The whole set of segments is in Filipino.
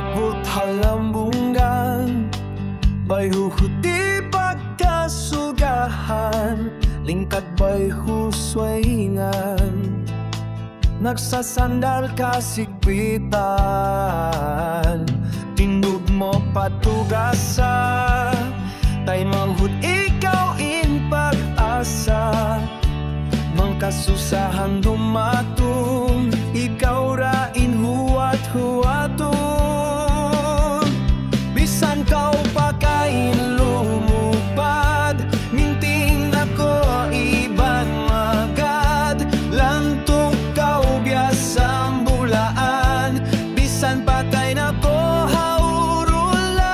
maput halambungan, bay huhuti pagkasugahan, lingkad bay huswaingan, nagsasandal kasigpitan, tindog mo patugasa, tay manghud ikaw in pag-asa, mangkasusahan dumatong, ikaw rain huwat-huwaton. Bisan kau pakain lumupad, minting ako iban magad, lantok kau biasang bulaan, bisan patay na ko haurulan.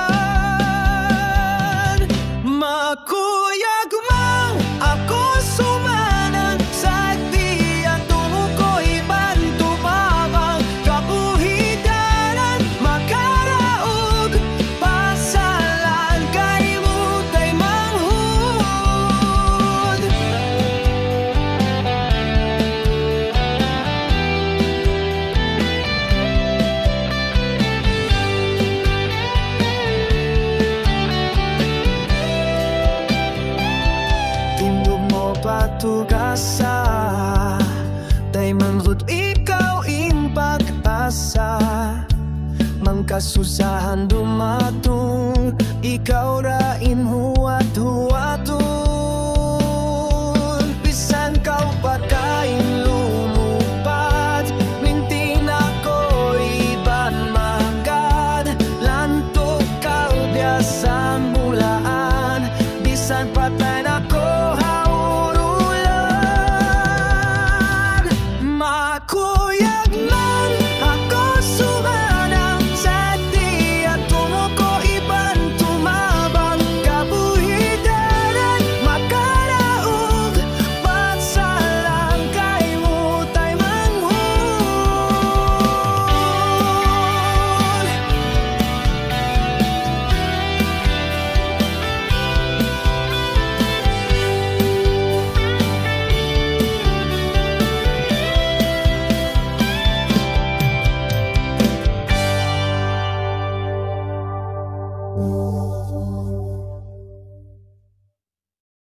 Makuyag mang ako sumanan, sa di atong ko'y bantumabang, kabuhidanan makaraog, pasalan kay mutay manghud. Tindog mo patugasa, tay manghud ikaw in pag-asa, mangkasusahan dumatong, ikaw rain huwat-huwat.